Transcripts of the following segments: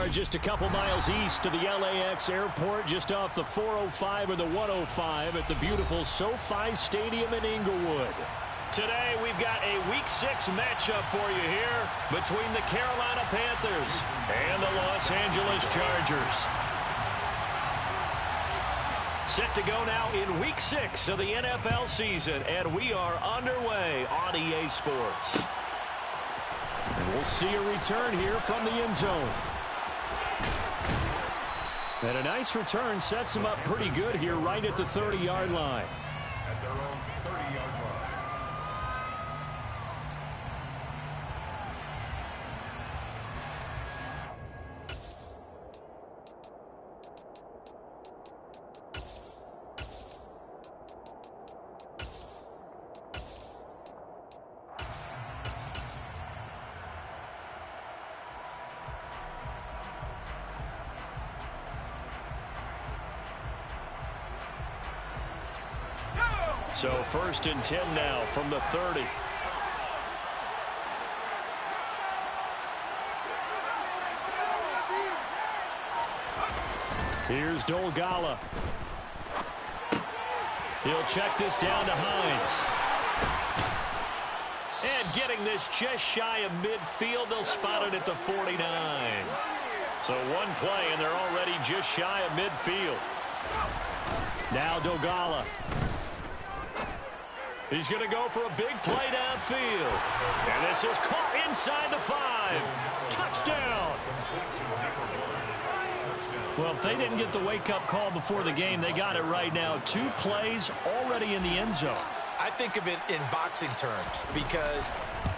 are just a couple miles east of the LAX airport, just off the 405 or the 105 at the beautiful SoFi Stadium in Inglewood. Today, we've got a Week 6 matchup for you here between the Carolina Panthers and the Los Angeles Chargers. Set to go now in Week 6 of the NFL season, and we are underway on EA Sports. And we'll see a return here from the end zone. And a nice return sets him up pretty good here right at the 30-yard line. At their own 30-yard line. So 1st and 10 now from the 30. Here's Dolgala. He'll check this down to Hines. And getting this just shy of midfield, they'll spot it at the 49. So one play, and they're already just shy of midfield. Now Dolgala. He's going to go for a big play downfield. And this is caught inside the 5. Touchdown. Well, if they didn't get the wake-up call before the game, they got it right now. 2 plays already in the end zone. I think of it in boxing terms because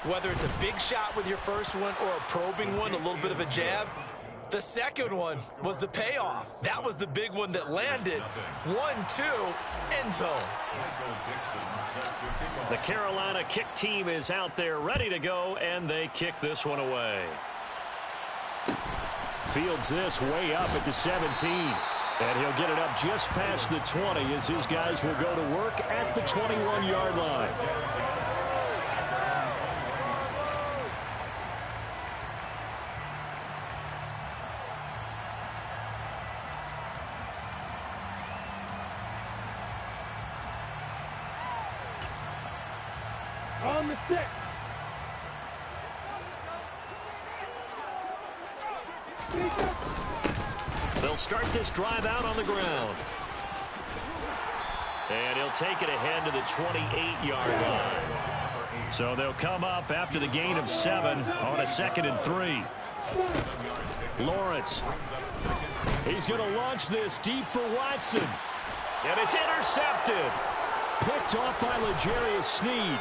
whether it's a big shot with your first one or a probing one, a little bit of a jab, the second one was the payoff. That was the big one that landed. 1-2, end zone. The Carolina kick team is out there ready to go, and they kick this one away. Fields this way up at the 17. And he'll get it up just past the 20 as his guys will go to work at the 21-yard line. On the 6. They'll start this drive out on the ground. And he'll take it ahead to the 28-yard line. So they'll come up after the gain of 7 on a 2nd and 3. Lawrence. He's going to launch this deep for Watson. And it's intercepted. Picked off by L'Jarius Sneed.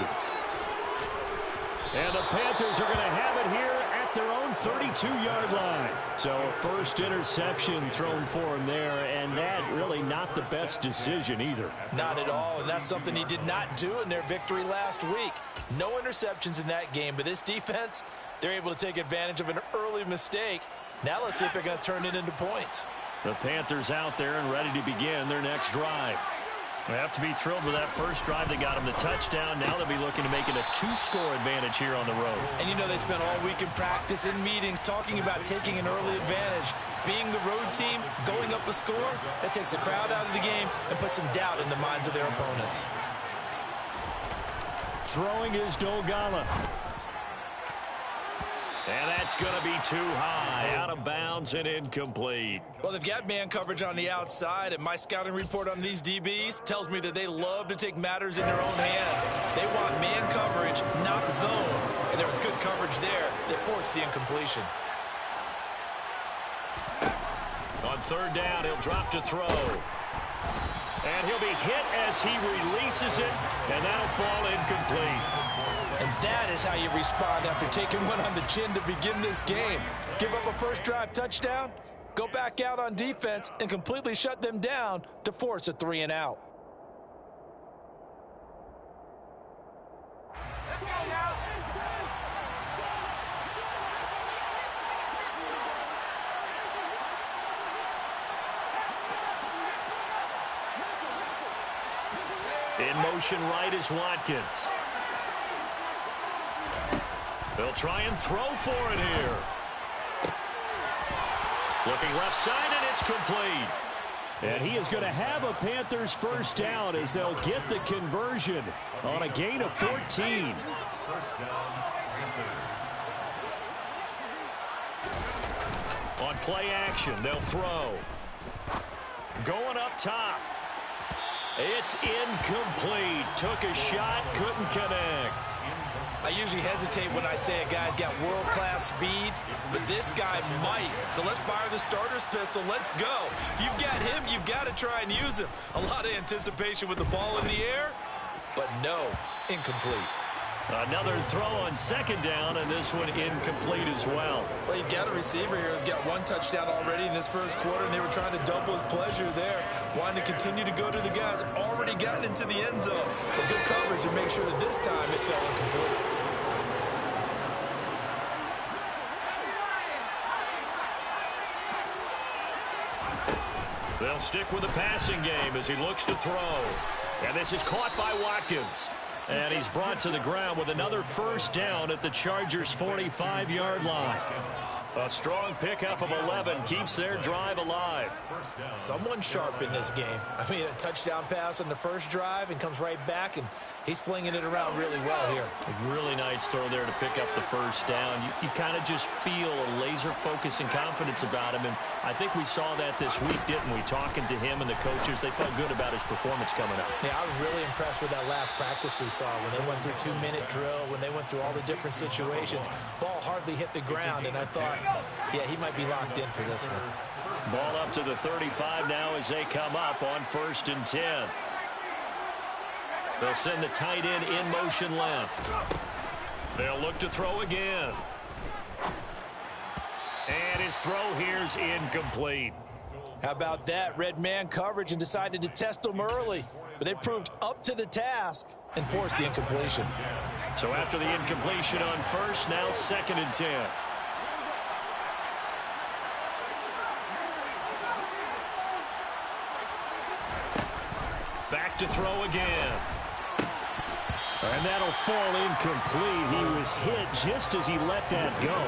And the Panthers are going to have it here at their own 32-yard line. So a first interception thrown for him there, and that really not the best decision either. Not at all, and that's something he did not do in their victory last week. No interceptions in that game, but this defense, they're able to take advantage of an early mistake. Now let's see if they're going to turn it into points. The Panthers out there and ready to begin their next drive. They have to be thrilled with that first drive. They got them the touchdown. Now they'll be looking to make it a 2-score advantage here on the road. And you know they spent all week in practice, in meetings, talking about taking an early advantage. Being the road team, going up a score, that takes the crowd out of the game and puts some doubt in the minds of their opponents. Throwing is Dolgala. And that's going to be too high, out of bounds and incomplete. Well, they've got man coverage on the outside, and my scouting report on these DBs tells me that they love to take matters in their own hands. They want man coverage, not zone. And there was good coverage there that forced the incompletion. On 3rd down, he'll drop to throw. And he'll be hit as he releases it, and that'll fall incomplete. And that is how you respond after taking one on the chin to begin this game. Give up a first drive touchdown, go back out on defense, and completely shut them down to force a 3-and-out. In motion right is Watkins. They'll try and throw for it here. Looking left side, and it's complete. And he is going to have a Panthers first down as they'll get the conversion on a gain of 14. First down, Panthers. On play action, they'll throw. Going up top. It's incomplete. Took a shot, couldn't connect. I usually hesitate when I say a guy's got world-class speed, but this guy might. So let's fire the starter's pistol. Let's go. If you've got him, you've got to try and use him. A lot of anticipation with the ball in the air, but no, incomplete. Another throw on second down, and this one incomplete as well. Well, you've got a receiver here who's got one touchdown already in this first quarter, and they were trying to double his pleasure there, wanting to continue to go to the guys already gotten into the end zone. But good coverage to make sure that this time it fell incomplete. They'll stick with the passing game as he looks to throw. And this is caught by Watkins. And he's brought to the ground with another first down at the Chargers' 45-yard line. A strong pickup of 11 keeps their drive alive. Someone sharp in this game. I mean, a touchdown pass on the first drive and comes right back, and he's flinging it around really well here. A really nice throw there to pick up the first down. You kind of just feel a laser focus and confidence about him, and I think we saw that this week, didn't we? Talking to him and the coaches, they felt good about his performance coming up. Yeah, I was really impressed with that last practice we saw when they went through 2-minute drill, when they went through all the different situations. Ball hardly hit the ground, and I thought, yeah, he might be locked in for this one. Ball up to the 35 now as they come up on 1st and 10. They'll send the tight end in motion left. They'll look to throw again. And his throw here's incomplete. How about that? Red man coverage and decided to test him early. But they proved up to the task and forced the incompletion. So after the incompletion on first, now 2nd and 10. Back to throw again. And that'll fall incomplete. He was hit just as he let that go.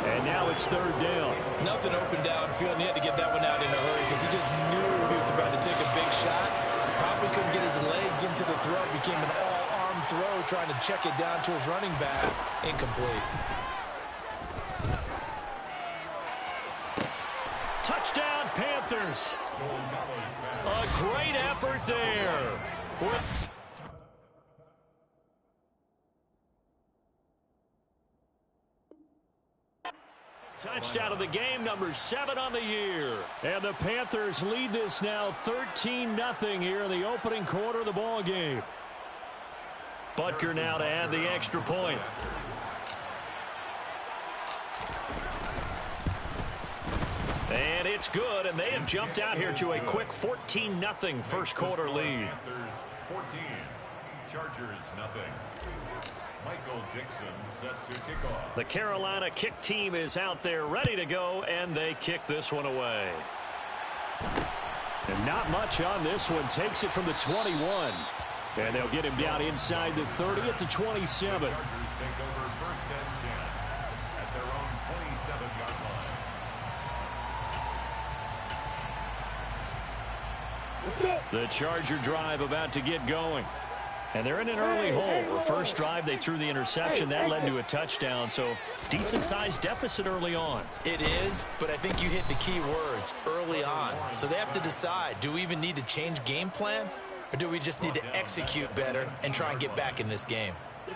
And now it's 3rd down. Nothing open downfield, and he had to get that one out in a hurry because he just knew he was about to take a big shot. Probably couldn't get his legs into the throw. It became an all-arm throw, trying to check it down to his running back. Incomplete. Touchdown, Panthers. A great effort there. Touchdown of the game, number 7 on the year. And the Panthers lead this now 13-0 here in the opening quarter of the ball game. Butker now to add the extra point. And it's good, and they have jumped out here to a quick 14-0 first quarter lead. Panthers 14, Chargers nothing. Michael Dixon set to kick off. The Carolina kick team is out there ready to go, and they kick this one away. And not much on this one. Takes it from the 21. And they'll get him down inside the 30 at the 27. The Chargers take over 1st and 10 at their own 27-yard line. The Charger drive about to get going. And they're in an early hole. The first drive, they threw the interception. That led to a touchdown, so decent-sized deficit early on. It is, but I think you hit the key words, early on. So they have to decide, do we even need to change game plan, or do we just need to execute better and try and get back in this game?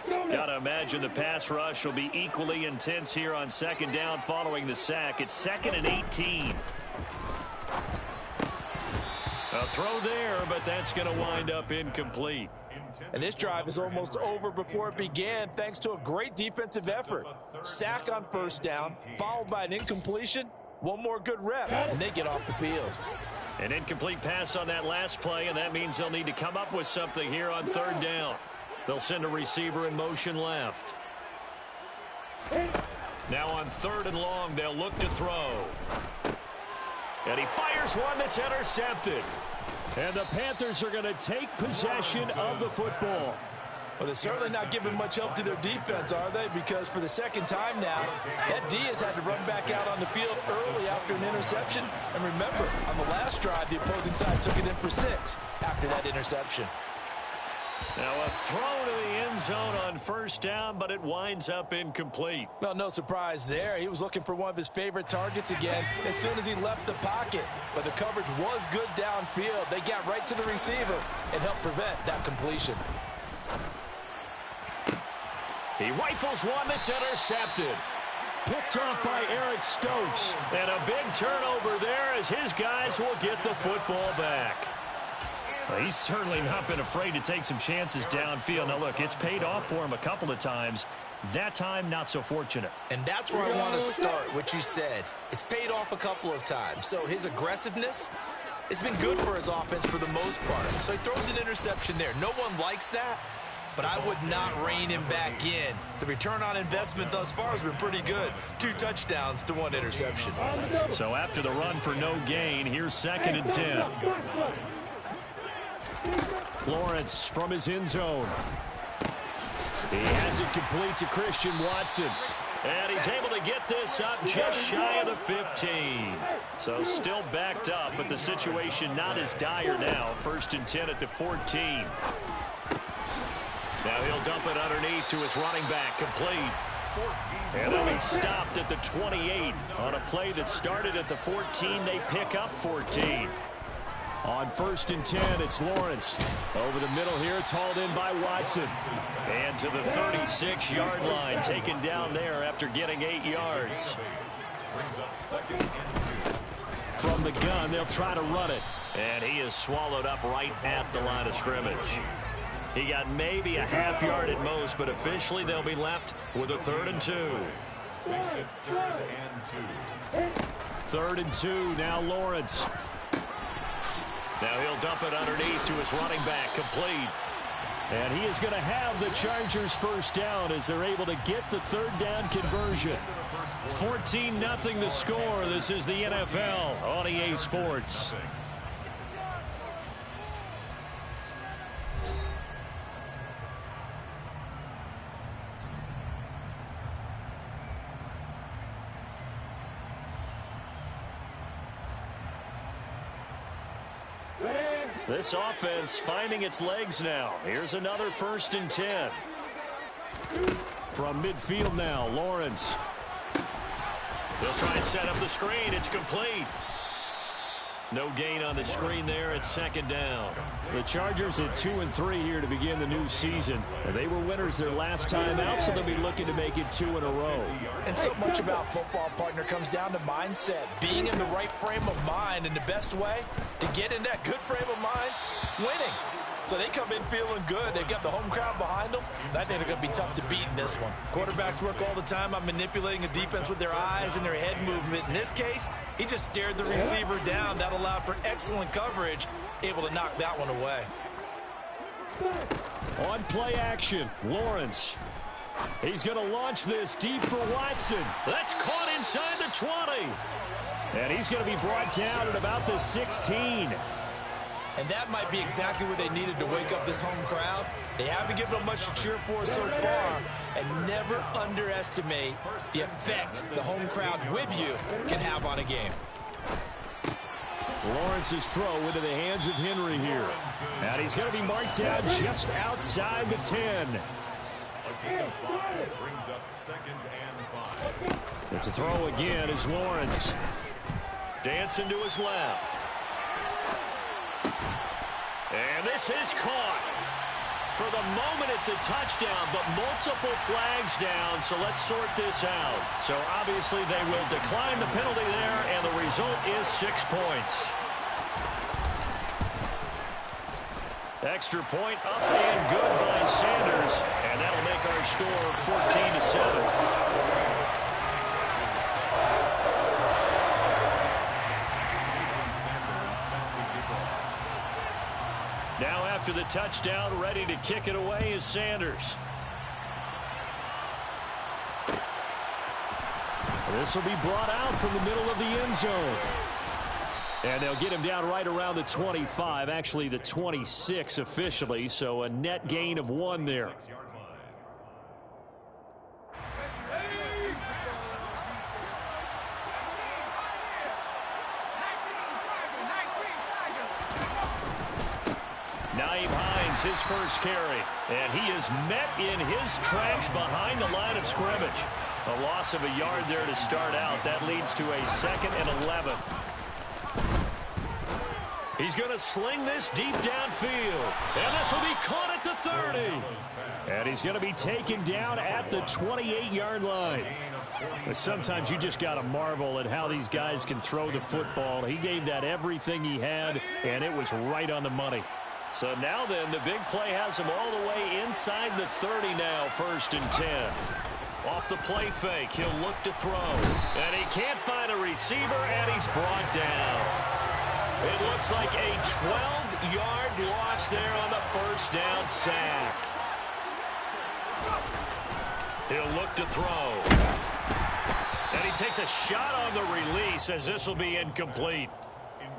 Gotta imagine the pass rush will be equally intense here on 2nd down following the sack. It's 2nd and 18. A throw there, but that's going to wind up incomplete. And this drive is almost over before it began thanks to a great defensive effort. Sack on 1st down, followed by an incompletion. One more good rep, and they get off the field. An incomplete pass on that last play, and that means they'll need to come up with something here on 3rd down. They'll send a receiver in motion left. Now on 3rd and long, they'll look to throw. And he fires one that's intercepted. And the Panthers are going to take possession of the football. Well, they're certainly not giving much help to their defense, are they? Because for the second time now, Ed Diaz had to run back out on the field early after an interception. And remember, on the last drive, the opposing side took it in for 6 after that interception. Now a throw to the end zone on first down, but it winds up incomplete. Well, no surprise there. He was looking for one of his favorite targets again as soon as he left the pocket. But the coverage was good downfield. They got right to the receiver and helped prevent that completion. He rifles one that's intercepted. Picked off by Eric Stokes. And a big turnover there as his guys will get the football back. Well, he's certainly not been afraid to take some chances downfield. Now, look, it's paid off for him a couple of times. That time, not so fortunate. And that's where I want to start, what you said. It's paid off a couple of times. So his aggressiveness has been good for his offense for the most part. So he throws an interception there. No one likes that, but I would not rein him back in. The return on investment thus far has been pretty good. 2 touchdowns to 1 interception. So after the run for no gain, here's 2nd and 10. Lawrence from his end zone. He has it complete to Christian Watson. And he's able to get this up just shy of the 15. So still backed up, but the situation not as dire now. 1st and 10 at the 14. Now he'll dump it underneath to his running back, complete. And he'll be stopped at the 28. On a play that started at the 14, they pick up 14. On 1st and 10, it's Lawrence. Over the middle here, it's hauled in by Watson. And to the 36-yard line, taken down there after getting 8 yards. Brings up 2nd and 2. From the gun, they'll try to run it. And he is swallowed up right at the line of scrimmage. He got maybe a half yard at most, but officially they'll be left with a 3rd and 2. Makes it 3rd and 2. 3rd and 2, now Lawrence. Now he'll dump it underneath to his running back, complete. And he is going to have the Chargers first down as they're able to get the 3rd down conversion. 14-0 the score. This is the NFL on EA Sports. This offense finding its legs now. Here's another 1st and 10. From midfield now, Lawrence. They'll try and set up the screen. It's complete. No gain on the screen there at 2nd down. The Chargers at 2-3 here to begin the new season. And they were winners their last time out, so they'll be looking to make it 2 in a row. And so much about football, partner, comes down to mindset. Being in the right frame of mind, and the best way to get in that good frame of mind, winning. So they come in feeling good. They've got the home crowd behind them. I think they're going to be tough to beat in this one. Quarterbacks work all the time on manipulating a defense with their eyes and their head movement. In this case, he just stared the receiver down. That allowed for excellent coverage, able to knock that one away. On play action, Lawrence. He's going to launch this deep for Watson. That's caught inside the 20. And he's going to be brought down at about the 16. And that might be exactly what they needed to wake up this home crowd. They haven't given them much to cheer for so far. And never underestimate the effect the home crowd with you can have on a game. Lawrence's throw into the hands of Henry here. And he's going to be marked down just outside the 10. Brings up 2nd and 5. But to throw again is Lawrence. Dancing to his left. And this is caught. For the moment, it's a touchdown, but multiple flags down, so let's sort this out. So obviously they will decline the penalty there, and the result is 6 points. Extra point up and good by Sanders, and that'll make our score 14-7. Now after the touchdown, ready to kick it away is Sanders. This will be brought out from the middle of the end zone. And they'll get him down right around the 25, actually the 26 officially, so a net gain of 1 there. Nyheim Hines, his first carry, and he is met in his tracks behind the line of scrimmage. A loss of a yard there to start out. That leads to a 2nd and 11. He's going to sling this deep downfield, and this will be caught at the 30. And he's going to be taken down at the 28-yard line. But sometimes you just got to marvel at how these guys can throw the football. He gave that everything he had, and it was right on the money. So now then, the big play has him all the way inside the 30 now, 1st and 10. Off the play fake, he'll look to throw. And he can't find a receiver, and he's brought down. It looks like a 12-yard loss there on the 1st down sack. He'll look to throw. And he takes a shot on the release as this will be incomplete.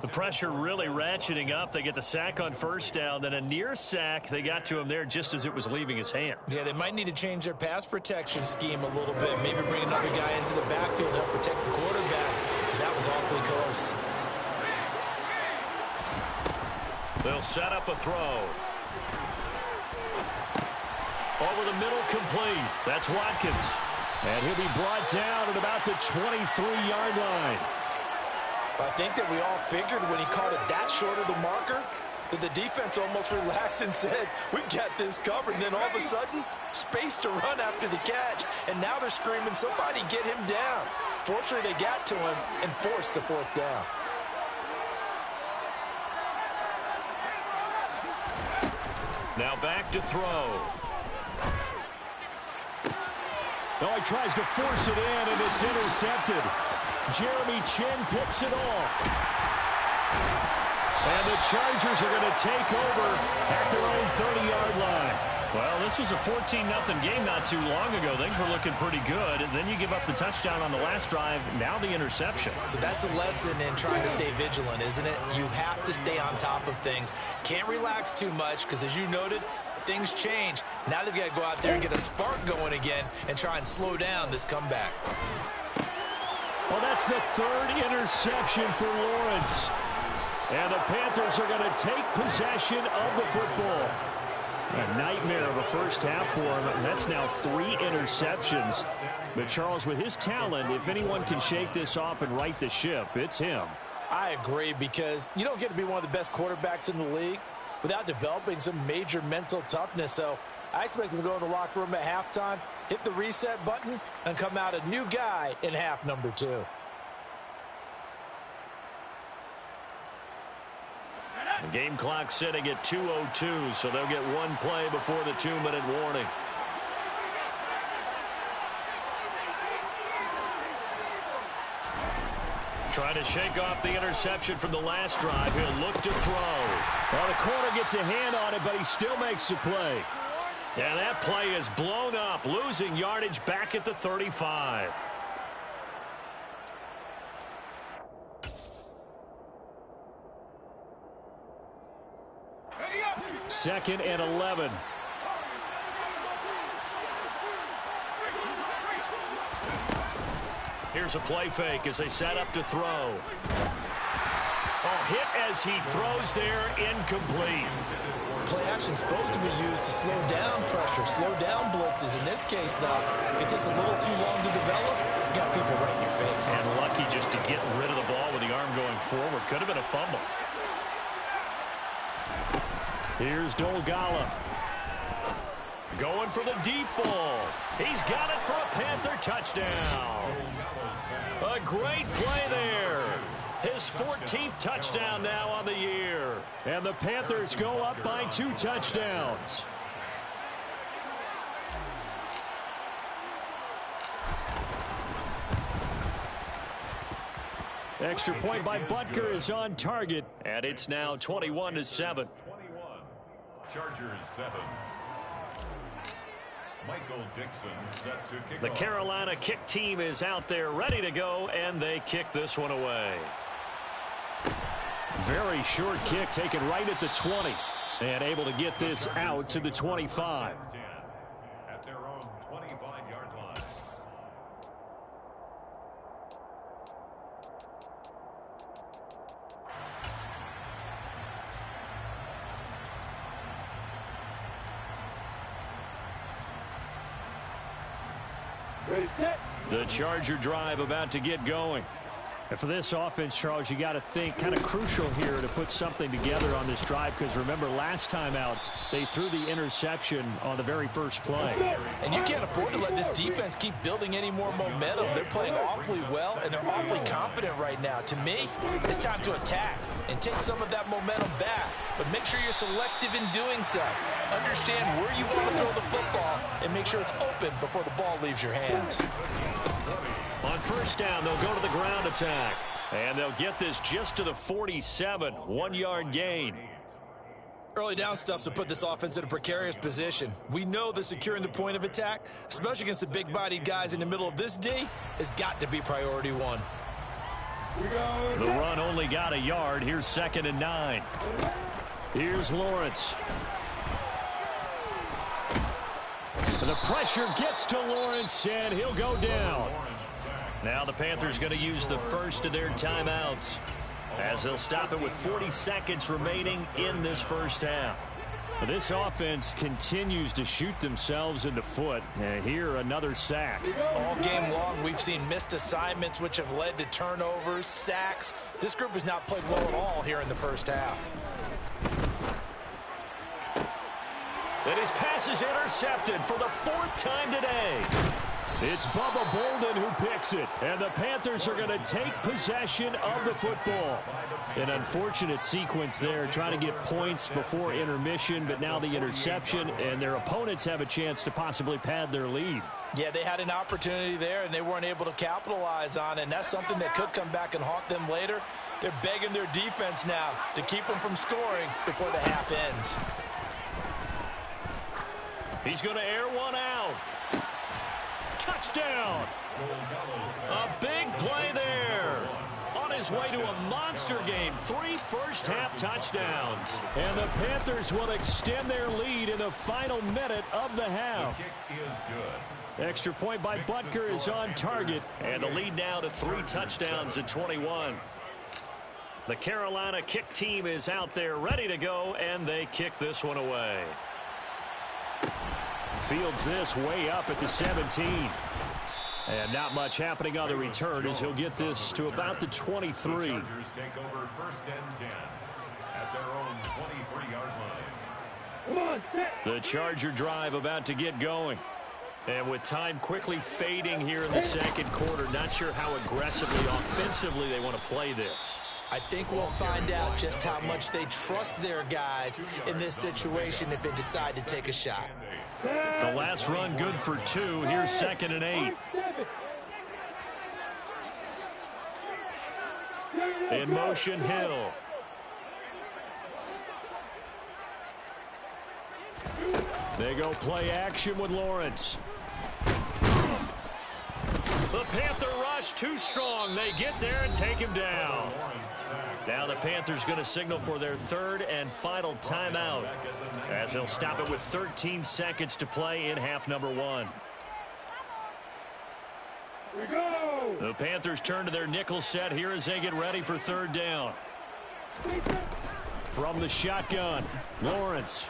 The pressure really ratcheting up. They get the sack on 1st down, then a near sack. They got to him there just as it was leaving his hand. Yeah, they might need to change their pass protection scheme a little bit. Maybe bring another guy into the backfield to help protect the quarterback, because that was awfully close. They'll set up a throw. Over the middle, complete. That's Watkins. And he'll be brought down at about the 23-yard line. I think that we all figured when he caught it that short of the marker that the defense almost relaxed and said, we've got this covered. And then all of a sudden, space to run after the catch. And now they're screaming, somebody get him down. Fortunately, they got to him and forced the 4th down. Now back to throw. Oh, he tries to force it in, and it's intercepted. Jeremy Chinn picks it off. And the Chargers are going to take over at their own 30-yard line. Well, this was a 14-0 game not too long ago. Things were looking pretty good. And then you give up the touchdown on the last drive. Now the interception. So that's a lesson in trying to stay vigilant, isn't it? You have to stay on top of things. Can't relax too much because, as you noted, things change. Now they've got to go out there and get a spark going again and try and slow down this comeback. Well, that's the 3rd interception for Lawrence. And the Panthers are going to take possession of the football. A nightmare of a first half for him. And that's now 3 interceptions. But Charles, with his talent, if anyone can shake this off and right the ship, it's him. I agree, because you don't get to be one of the best quarterbacks in the league without developing some major mental toughness. So I expect him to go in the locker room at halftime, hit the reset button, and come out a new guy in half number 2. The game clock sitting at 2:02, so they'll get 1 play before the 2-minute warning. Trying to shake off the interception from the last drive. He'll look to throw. Well, the corner gets a hand on it, but he still makes the play. And that play is blown up, losing yardage back at the 35. Second and 11. Here's a play fake as they set up to throw. Oh, hit as he throws there, incomplete. Play action is supposed to be used to slow down pressure, slow down blitzes. In this case, though, if it takes a little too long to develop, you got people right in your face. And lucky just to get rid of the ball with the arm going forward. Could have been a fumble. Here's Dolgala. Going for the deep ball. He's got it for a Panther touchdown. A great play there. His 14th touchdown now on the year. And the Panthers go up by 2 touchdowns. Extra point by Butker is on target. And it's now 21-7. Chargers 7. Michael Dixon set to kick The off. Carolina kick team is out there ready to go, and they kick this one away. Very short kick taken right at the 20. And able to get this out to the 25. At their own 25-yard line. The Charger drive about to get going. And for this offense, Charles, you got to think kind of crucial here to put something together on this drive, because remember last time out they threw the interception on the very first play. And you can't afford to let this defense keep building any more momentum. They're playing awfully well, and they're awfully confident right now. To me, it's time to attack and take some of that momentum back. But make sure you're selective in doing so. Understand where you want to throw the football and make sure it's open before the ball leaves your hands. On first down, they'll go to the ground attack. And they'll get this just to the 47, 1-yard gain. Early down stuff to put this offense in a precarious position. We know that securing the point of attack, especially against the big-bodied guys in the middle of this D, has got to be priority one. The run only got a yard. Here's 2nd and 9. Here's Lawrence. The pressure gets to Lawrence, and he'll go down. Now the Panthers going to use the first of their timeouts, as they'll stop it with 40 seconds remaining in this first half. This offense continues to shoot themselves in the foot. And here, another sack. All game long, we've seen missed assignments, which have led to turnovers, sacks. This group has not played well at all here in the first half. And his pass is intercepted for the 4th time today. It's Bubba Bolden who picks it, and the Panthers are going to take possession of the football. An unfortunate sequence there, trying to get points before intermission, but now the interception, and their opponents have a chance to possibly pad their lead. Yeah, they had an opportunity there, and they weren't able to capitalize on it, and that's something that could come back and haunt them later. They're begging their defense now to keep them from scoring before the half ends. He's going to air one out. Touchdown! A big play there. On his way to a monster game, 3 first-half touchdowns. And the Panthers will extend their lead in the final minute of the half. The kick is good. Extra point by Butker is on target. And the lead now to 3 touchdowns at 21. The Carolina kick team is out there ready to go, and they kick this one away. Fields this way up at the 17. And not much happening on the return as he'll get this to about the 23. The Chargers take over 1st and 10 at their own 23-yard line. The Charger drive about to get going. And with time quickly fading here in the second quarter, not sure how aggressively, offensively they want to play this. I think we'll find out just how much they trust their guys in this situation if they decide to take a shot. The last run good for 2. Here's 2nd and 8. In motion, Hill. They go play action with Lawrence. The Panther rush too strong. They get there and take him down. Now the Panthers going to signal for their 3rd and final timeout, as they'll stop it with 13 seconds to play in half number 1. The Panthers turn to their nickel set here as they get ready for 3rd down. From the shotgun, Lawrence.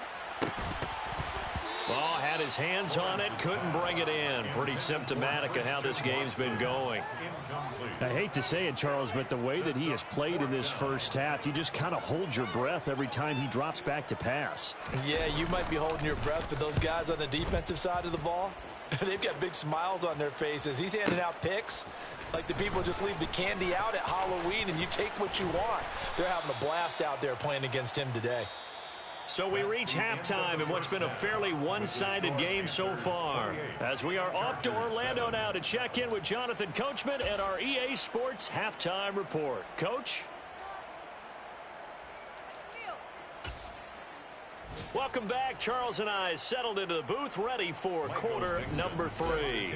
Ball had his hands on it, couldn't bring it in. Pretty symptomatic of how this game's been going. I hate to say it, Charles, but the way that he has played in this first half, you just kind of hold your breath every time he drops back to pass. Yeah, you might be holding your breath, but those guys on the defensive side of the ball, they've got big smiles on their faces. He's handing out picks like the people just leave the candy out at Halloween and you take what you want. They're having a blast out there playing against him today. So we reach halftime in what's been a fairly one-sided game so far, as we are off to Orlando now to check in with Jonathan Coachman at our EA Sports Halftime Report. Coach? Welcome back. Charles and I settled into the booth ready for quarter number 3.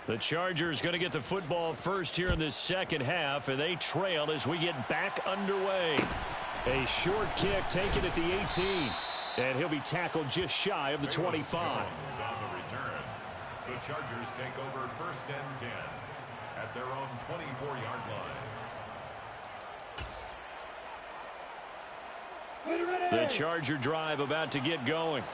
The Chargers going to get the football first here in this second half, and they trail as we get back underway. A short kick taken at the 18, and he'll be tackled just shy of the 25. On the return, the Chargers take over first and 10 at their own 24-yard line. The Charger drive about to get going.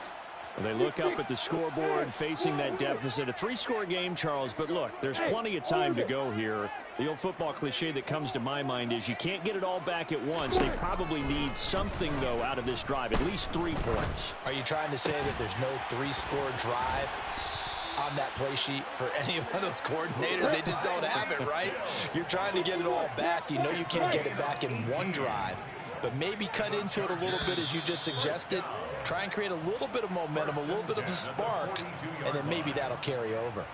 They look up at the scoreboard, facing that deficit. A 3-score game, Charles, but look, there's plenty of time to go here. The old football cliche that comes to my mind is you can't get it all back at once. They probably need something, though, out of this drive, at least 3 points. Are you trying to say that there's no 3-score drive on that play sheet for any one of those coordinators? They just don't have it, right? You're trying to get it all back. You know you can't get it back in one drive, but maybe cut into it a little bit as you just suggested. Try and create a little bit of momentum, a little bit of a spark, and then maybe that'll carry over.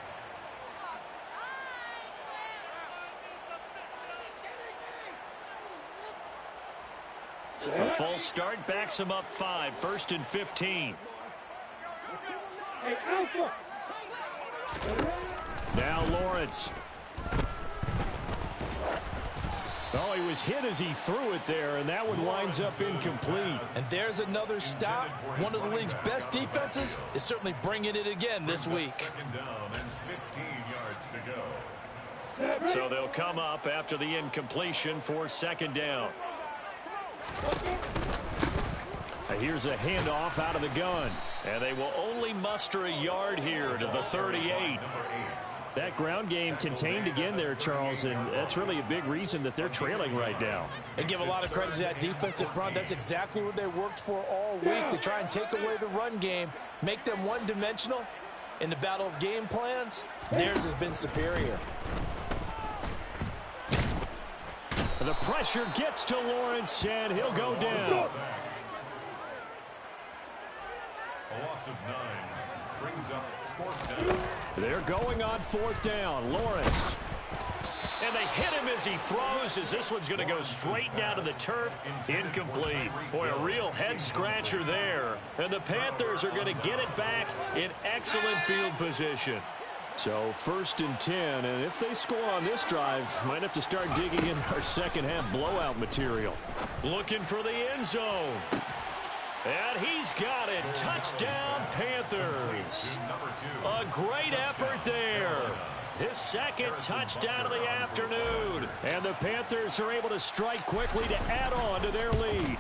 A false start backs him up 5, 1st and 15. Now Lawrence. Oh, he was hit as he threw it there, and that one winds up incomplete. And there's another stop. One of the league's best defenses is certainly bringing it again this week. Second down and 15 yards to go. So they'll come up after the incompletion for 2nd down. Here's a handoff out of the gun, and they will only muster a yard here to the 38. That ground game contained again there, Charles, and that's really a big reason that they're trailing right now. And give a lot of credit to that defensive front. That's exactly what they worked for all week, to try and take away the run game, make them one-dimensional. In the battle of game plans, theirs has been superior. The pressure gets to Lawrence, and he'll go down. A loss of 9 brings up 4th down. They're going on 4th down. Lawrence. And they hit him as he throws, as this one's going to go straight down to the turf. Incomplete. Boy, a real head-scratcher there. And the Panthers are going to get it back in excellent field position. So 1st and 10, and if they score on this drive, might have to start digging in our second-half blowout material. Looking for the end zone. And he's got it. Touchdown, Panthers. A great effort there. His 2nd touchdown of the afternoon. And the Panthers are able to strike quickly to add on to their lead.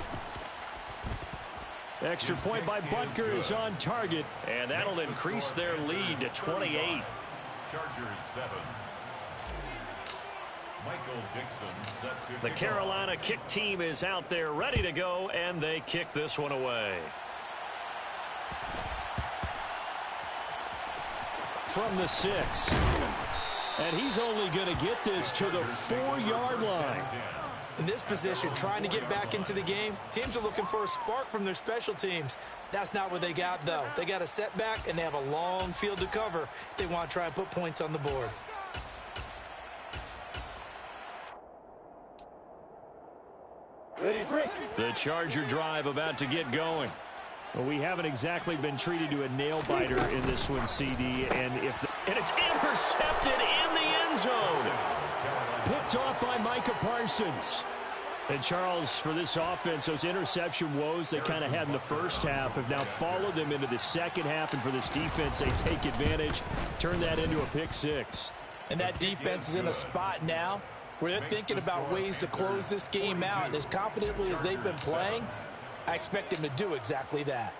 Extra point by Butker is on target. And that'll increase their lead to 28. Chargers 7. Michael Dixon set to The Carolina kick team is out there ready to go, and they kick this one away. From the 6. And he's only going to get this to the 4-yard line. In this position, trying to get back into the game, teams are looking for a spark from their special teams. That's not what they got, though. They got a setback, and they have a long field to cover if they want to try and put points on the board. The Charger drive about to get going. Well, we haven't exactly been treated to a nail-biter in this one, CD, and it's intercepted in the end zone. Picked off by Micah Parsons. And Charles, for this offense, those interception woes they kind of had in the first half have now followed them into the second half, and for this defense, they take advantage, turn that into a pick 6. And that defense is in a spot now where they're thinking about ways to close this game out. And as confidently as they've been playing, I expect them to do exactly that.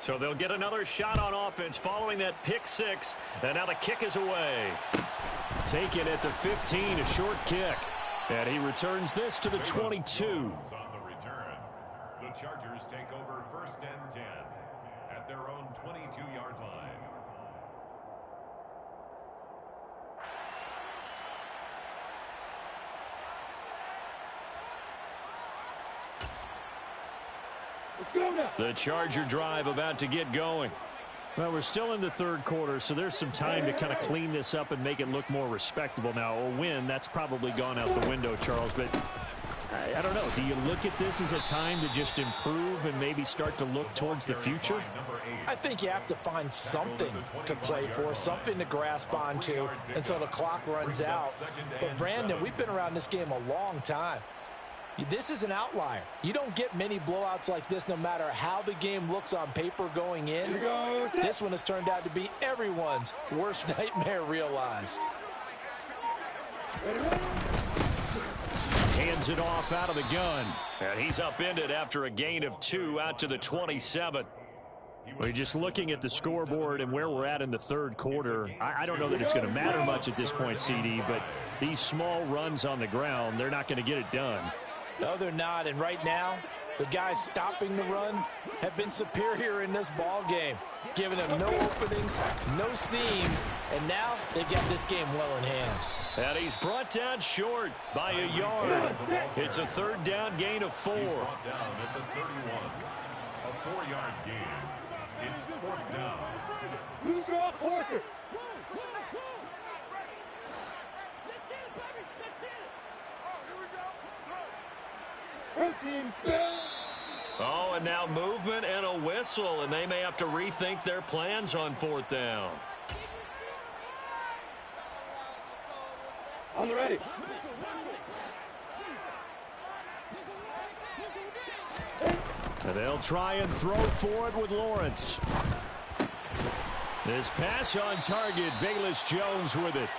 So they'll get another shot on offense following that pick 6. And now the kick is away. Taken at the 15, a short kick. And he returns this to the 22. On the return, the Chargers take over 1st and 10 at their own 22-yard line. The Charger drive about to get going. Well, we're still in the 3rd quarter, so there's some time to kind of clean this up and make it look more respectable. Now, a win, that's probably gone out the window, Charles, but I don't know. Do you look at this as a time to just improve and maybe start to look towards the future? I think you have to find something to play for, something to grasp onto until the clock runs out. But, Brandon, we've been around this game a long time. This is an outlier. You don't get many blowouts like this no matter how the game looks on paper going in. This one has turned out to be everyone's worst nightmare realized. Hands it off out of the gun. And he's upended after a gain of 2 out to the 27. We're just looking at the scoreboard and where we're at in the third quarter. I don't know that it's going to matter much at this point, CD, but these small runs on the ground, they're not going to get it done. No, they're not. And right now, the guys stopping the run have been superior in this ball game, giving them no openings, no seams, and now they've got this game well in hand. And he's brought down short by a yard. It's a third down gain of 4. He's brought down at the 31. A 4-yard gain. It's 4th down. Oh, and now movement and a whistle, and they may have to rethink their plans on 4th down. On the ready. And they'll try and throw for it with Lawrence. This pass on target, Velus Jones with it.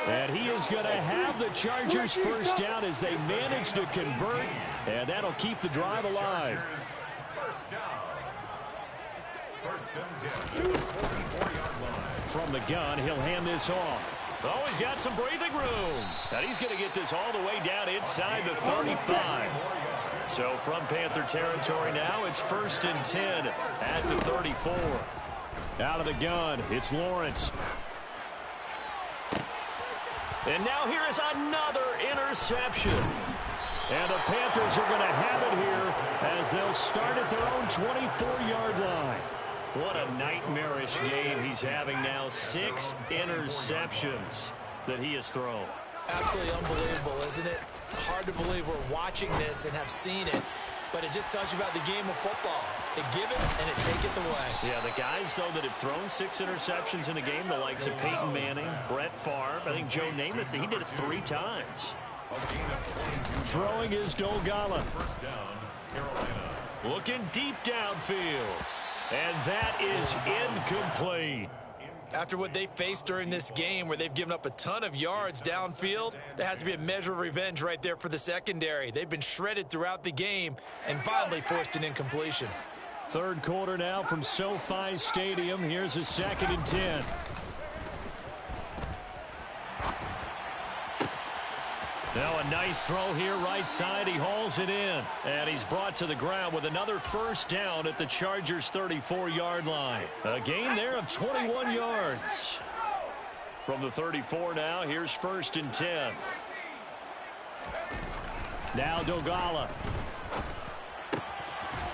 And he is going to have the Chargers first down as they manage to convert, and that'll keep the drive alive. First down. First and 10. 44-yard line. From the gun, he'll hand this off. Oh, he's got some breathing room. And he's going to get this all the way down inside the 35. So from Panther territory now, it's 1st and 10 at the 34. Out of the gun, it's Lawrence. And now here is another interception. And the Panthers are going to have it here as they'll start at their own 24-yard line. What a nightmarish game he's having now. 6 interceptions that he has thrown. Absolutely unbelievable, isn't it? Hard to believe we're watching this and have seen it, but it just tells you about the game of football. It giveth and it taketh away. Yeah, the guys, though, that have thrown 6 interceptions in a game, the likes of Peyton Manning, Brett Favre, I think Joe Namath, he did it 3 times. Throwing is Dogala. First down, Carolina. Looking deep downfield. And that is incomplete. After what they faced during this game where they've given up a ton of yards downfield, there has to be a measure of revenge right there for the secondary. They've been shredded throughout the game and finally forced an incompletion. Third quarter now from SoFi Stadium. Here's a 2nd and 10. Now a nice throw here right side. He hauls it in. And he's brought to the ground with another first down at the Chargers' 34-yard line. A gain there of 21 yards. From the 34 now, here's 1st and 10. Now Dogala.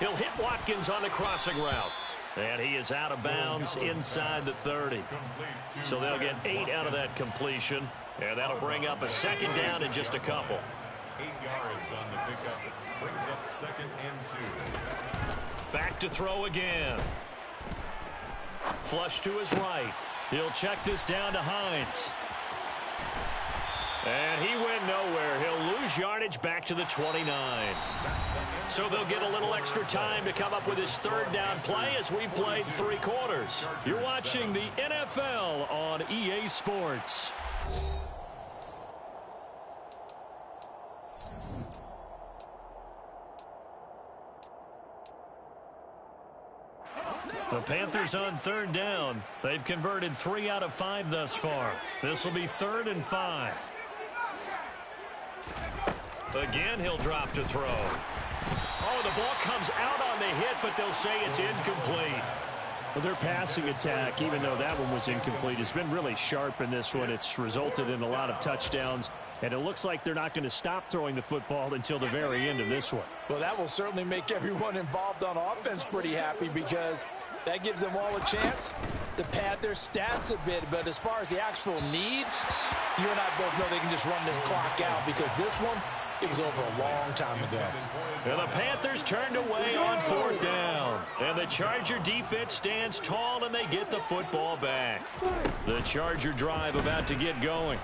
He'll hit Watkins on the crossing route. And he is out of bounds inside the 30. So they'll get 8 out of that completion. And that'll bring up a 2nd down in just a couple. 8 yards on the pickup. Brings up 2nd and 2. Back to throw again. Flush to his right. He'll check this down to Hines. And he went nowhere. He'll lose yardage back to the 29. So they'll get a little extra time to come up with his 3rd down play as we've played 3 quarters. You're watching the NFL on EA Sports. The Panthers on 3rd down. They've converted 3 out of 5 thus far. This will be 3rd and 5. Again, he'll drop to throw. Oh, the ball comes out on the hit, but they'll say it's incomplete. Well, their passing attack, even though that one was incomplete, has been really sharp in this one. It's resulted in a lot of touchdowns, and it looks like they're not going to stop throwing the football until the very end of this one. Well, that will certainly make everyone involved on offense pretty happy because that gives them all a chance to pad their stats a bit. But as far as the actual need, you and I both know they can just run this clock out because this one, it was over a long time ago. And the Panthers turned away on 4th down. And the Charger defense stands tall, and they get the football back. The Charger drive about to get going.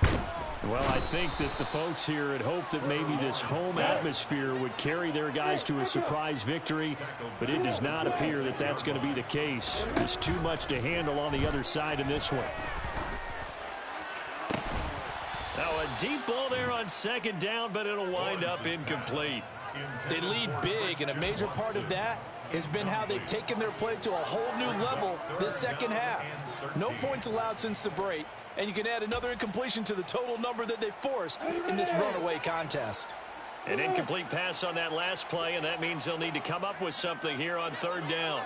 Well, I think that the folks here had hoped that maybe this home atmosphere would carry their guys to a surprise victory, but it does not appear that that's going to be the case. There's too much to handle on the other side in this one. Now a deep ball there on 2nd down, but it'll wind up incomplete. They lead big, and a major part of that has been how they've taken their play to a whole new level this second half. No points allowed since the break, and you can add another incompletion to the total number that they forced in this runaway contest. An incomplete pass on that last play, and that means they'll need to come up with something here on 3rd down.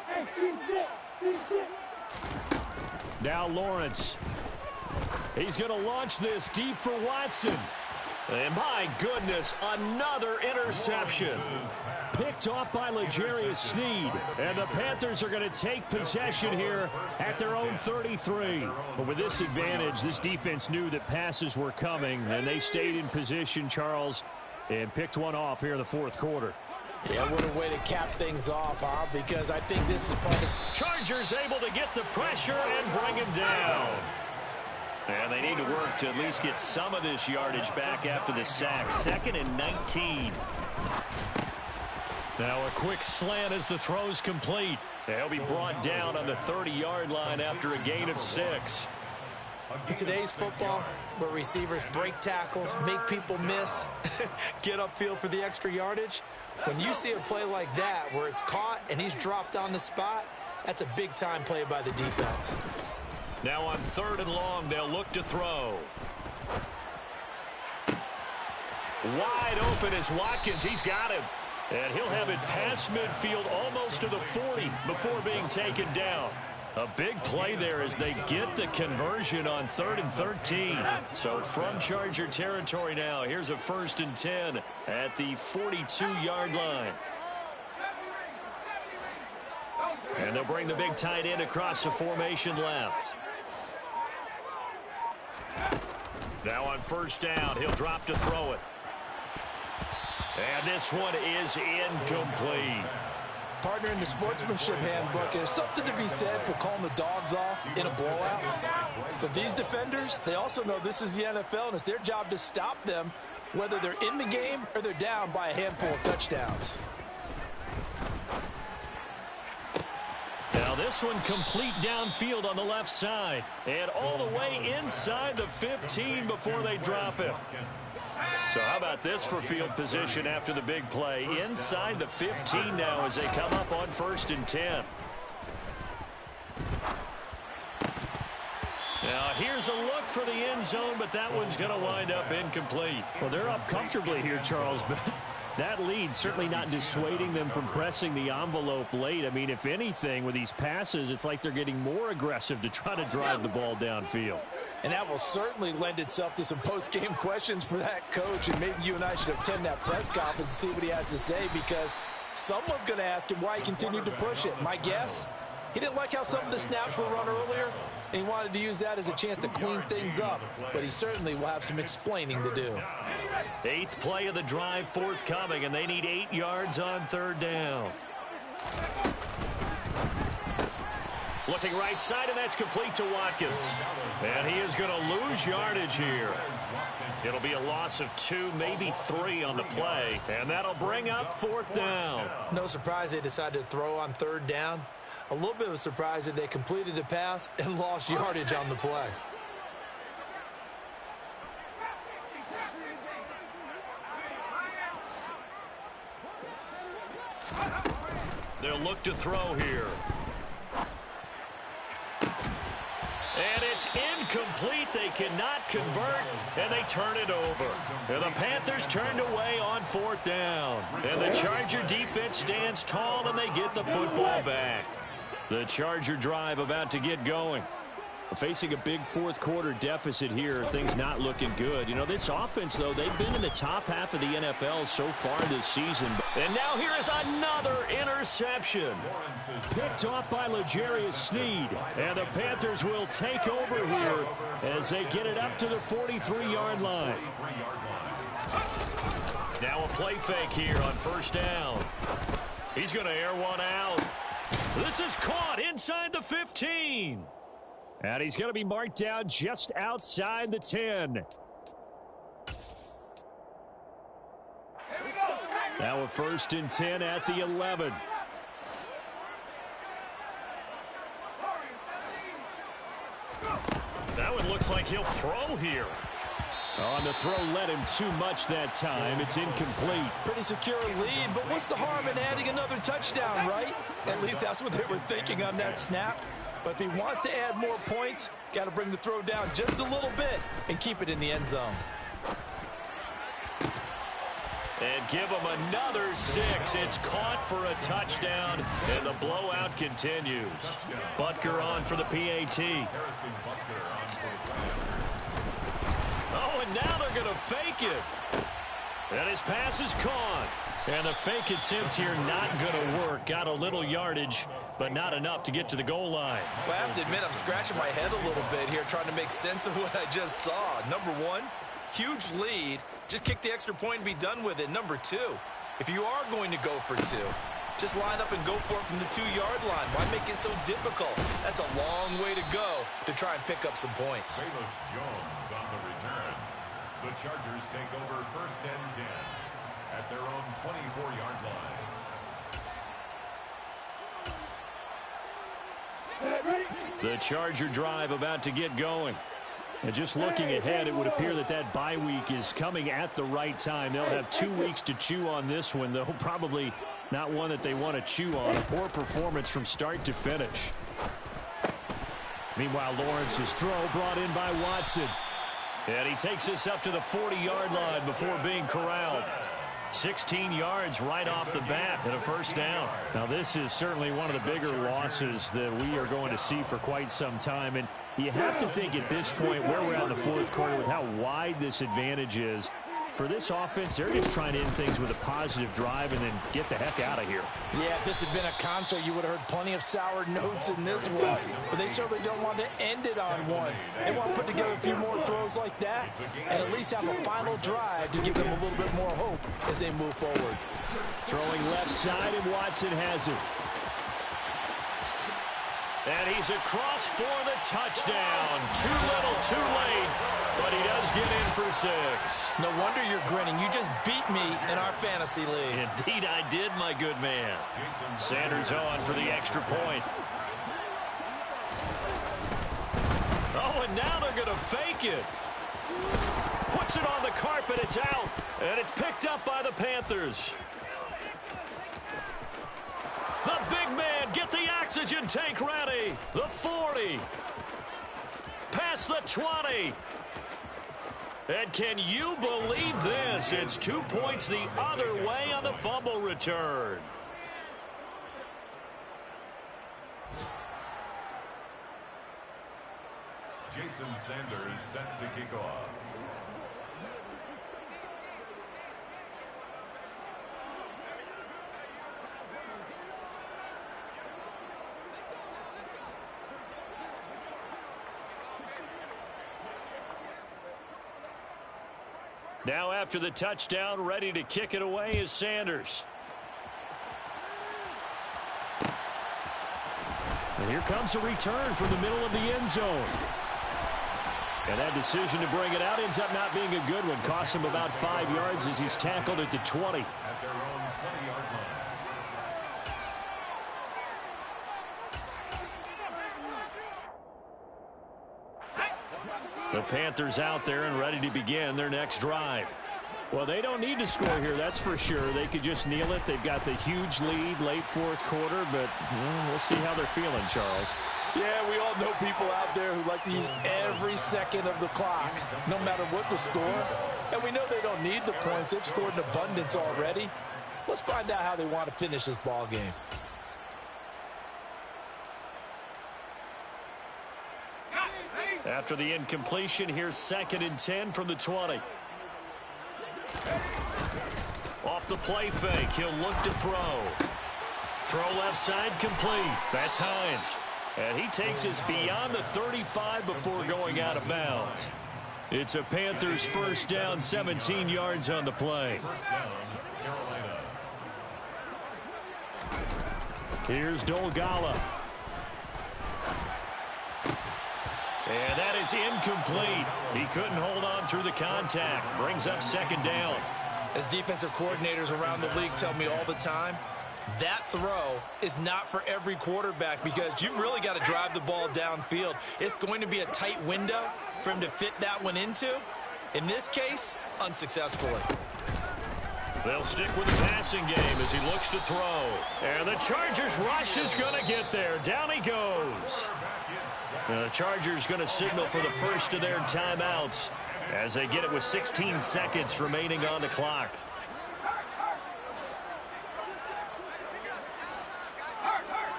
Now Lawrence. He's going to launch this deep for Watson. And my goodness, another interception. Picked off by L'Jarius Sneed. And the Panthers are going to take possession here at their own 33. But with this advantage, this defense knew that passes were coming, and they stayed in position, Charles, and picked one off here in the 4th quarter. Yeah, what a way to cap things off, huh? Because I think this is part of... Chargers able to get the pressure and bring him down. And they need to work to at least get some of this yardage back after the sack. 2nd and 19. Now a quick slant as the throw's complete. They'll be brought down on the 30-yard line after a gain of 6. In today's football, where receivers break tackles, make people miss, get upfield for the extra yardage, when you see a play like that where it's caught and he's dropped on the spot, that's a big-time play by the defense. Now on 3rd and long, they'll look to throw. Wide open is Watkins. He's got him. And he'll have it past midfield almost to the 40 before being taken down. A big play there as they get the conversion on 3rd and 13. So from Charger territory now, here's a 1st and 10 at the 42-yard line. And they'll bring the big tight end across the formation left. Now on 1st down, he'll drop to throw it. And this one is incomplete. Partner, in the sportsmanship handbook, there's something to be said for calling the dogs off in a blowout. But these defenders, they also know this is the NFL, and it's their job to stop them, whether they're in the game or they're down by a handful of touchdowns. Now this one complete downfield on the left side. And all the way inside the 15 before they drop him. So how about this for field position after the big play? Inside the 15 now as they come up on 1st and 10. Now here's a look for the end zone, but that one's going to wind up incomplete. Well, they're up comfortably here, Charles, but that lead certainly not dissuading them from pressing the envelope late. I mean, if anything, with these passes, it's like they're getting more aggressive to try to drive the ball downfield. And that will certainly lend itself to some post-game questions for that coach, and maybe you and I should attend that press conference and see what he has to say, because someone's going to ask him why he continued to push it. My guess, he didn't like how some of the snaps were run earlier, and he wanted to use that as a chance to clean things up, but he certainly will have some explaining to do. 8th play of the drive forthcoming, and they need 8 yards on 3rd down. Looking right side, and that's complete to Watkins. And he is going to lose yardage here. It'll be a loss of 2, maybe 3 on the play, and that'll bring up 4th down. No surprise they decided to throw on 3rd down. A little bit of a surprise that they completed the pass and lost yardage on the play. They'll look to throw here. And it's incomplete. They cannot convert, and they turn it over. And the Panthers turned away on 4th down. And the Charger defense stands tall, and they get the football back. The Charger drive about to get going. Facing a big 4th quarter deficit here, things not looking good. You know, this offense, though, they've been in the top half of the NFL so far this season. And now here is another interception. Picked off by L'Jarius Sneed. And the Panthers will take over here as they get it up to the 43-yard line. Now a play fake here on first down. He's going to air one out. This is caught inside the 15. And he's going to be marked down just outside the 10. Now a 1st and 10 at the 11. That one looks like he'll throw here. On the throw, led him too much that time. It's incomplete. Pretty secure lead, but what's the harm in adding another touchdown, right? At least that's what they were thinking on that snap. But if he wants to add more points, got to bring the throw down just a little bit and keep it in the end zone. And give him another 6. It's caught for a touchdown, and the blowout continues. Butker on for the PAT. Oh, and now they're going to fake it. And his pass is caught. And the fake attempt here not going to work. Got a little yardage, but not enough to get to the goal line. Well, I have to admit, I'm scratching my head a little bit here trying to make sense of what I just saw. Number one, huge lead. Just kick the extra point and be done with it. Number two, if you are going to go for 2, just line up and go for it from the 2-yard line. Why make it so difficult? That's a long way to go to try and pick up some points. Velus Jones on the return. The Chargers take over 1st and 10 at their own 24-yard line. The Charger drive about to get going. And just looking ahead, it would appear that that bye week is coming at the right time. They'll have 2 weeks to chew on this one, though probably not one that they want to chew on. A poor performance from start to finish. Meanwhile, Lawrence's throw brought in by Watson. And he takes us up to the 40-yard line before being corralled. 16 yards right off the bat and a 1st down. Now, this is certainly one of the bigger losses that we are going to see for quite some time. And you have to think at this point where we're at in the 4th quarter with how wide this advantage is. For this offense, they're just trying to end things with a positive drive and then get the heck out of here. Yeah, if this had been a concert, you would have heard plenty of sour notes in this one. But they certainly don't want to end it on one. They want to put together a few more throws like that and at least have a final drive to give them a little bit more hope as they move forward. Throwing left side, and Watson has it. And he's across for the touchdown. Too little, too late, but he does get in for 6. No wonder you're grinning. You just beat me in our fantasy league. Indeed I did, my good man. Sanders on for the extra point. Oh, and now they're going to fake it. Puts it on the carpet. It's out, and it's picked up by the Panthers. The big man, get the oxygen tank ready. The 40. Past the 20. And can you believe this? It's 2 points the other way on the fumble return. Jason Sanders set to kick off. Now after the touchdown, ready to kick it away is Sanders. And here comes a return from the middle of the end zone. And that decision to bring it out ends up not being a good one. Costs him about 5 yards as he's tackled at the 20. At their own 20-yard line. The Panthers out there and ready to begin their next drive. Well, they don't need to score here, that's for sure. They could just kneel it. They've got the huge lead late 4th quarter, but we'll see how they're feeling, Charles. Yeah, we all know people out there who like to use every second of the clock, no matter what the score. And we know they don't need the points. They've scored in abundance already. Let's find out how they want to finish this ball game. After the incompletion, here's 2nd and 10 from the 20. Off the play fake, he'll look to throw. Throw left side complete. That's Hines. And he takes us beyond the 35 before going out of bounds. It's a Panthers first down, 17 yards on the play. First down, Carolina. Here's Dolgala. And that is incomplete. He couldn't hold on through the contact. Brings up second down. As defensive coordinators around the league tell me all the time, that throw is not for every quarterback because you've really got to drive the ball downfield. It's going to be a tight window for him to fit that one into. In this case, unsuccessfully. They'll stick with the passing game as he looks to throw. And the Chargers rush is going to get there. Down he goes. And the Chargers going to signal for the first of their timeouts as they get it with 16 seconds remaining on the clock.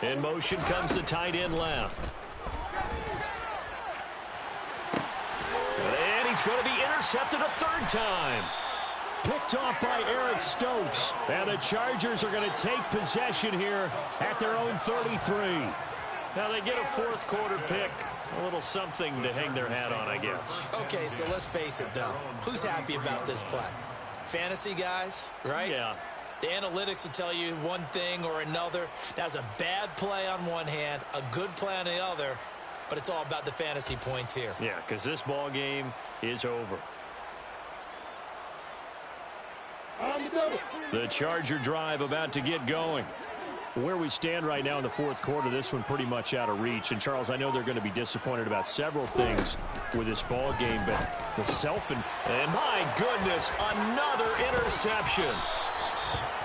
In motion comes the tight end left. And he's going to be intercepted a third time. Picked off by Eric Stokes. And the Chargers are going to take possession here at their own 33. Now they get a fourth quarter pick. A little something to hang their hat on, I guess. Okay, so let's face it, though. Who's happy about this play? Fantasy guys, right? Yeah. The analytics will tell you one thing or another. That's a bad play on one hand, a good play on the other, but it's all about the fantasy points here. Yeah, because this ball game is over. The Charger drive about to get going. Where we stand right now in the fourth quarter, this one pretty much out of reach. And, Charles, I know they're going to be disappointed about several things with this ball game, but the and my goodness, another interception.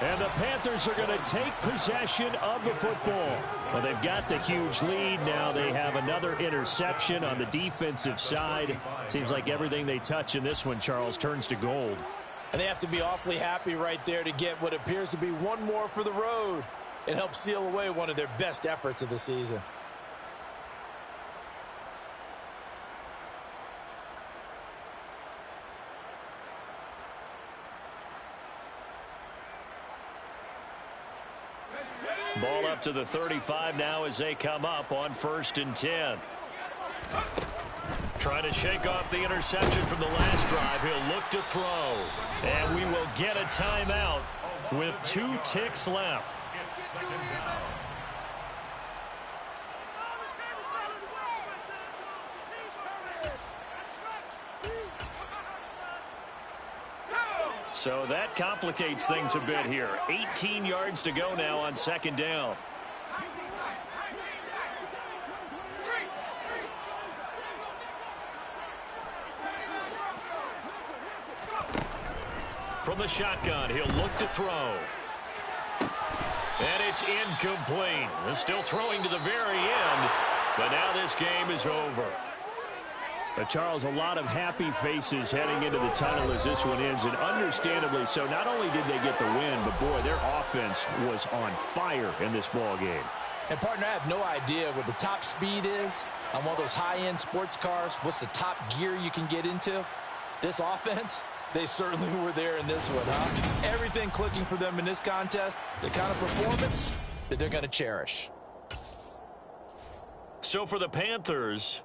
And the Panthers are going to take possession of the football. Well, they've got the huge lead. Now they have another interception on the defensive side. Seems like everything they touch in this one, Charles, turns to gold. And they have to be awfully happy right there to get what appears to be one more for the road. It helps seal away one of their best efforts of the season. Ball up to the 35 now as they come up on 1st and 10. Trying to shake off the interception from the last drive. He'll look to throw. And we will get a timeout with 2 ticks left. So that complicates things a bit here. 18 yards to go now on 2nd down. From the shotgun, he'll look to throw. And it's incomplete. They're still throwing to the very end, but now this game is over. Charles, a lot of happy faces heading into the tunnel as this one ends, and understandably so. Not only did they get the win, but, boy, their offense was on fire in this ball game. And, partner, I have no idea what the top speed is on one of those high-end sports cars. What's the top gear you can get into? This offense, they certainly were there in this one, huh? Everything clicking for them in this contest, the kind of performance that they're going to cherish. So for the Panthers,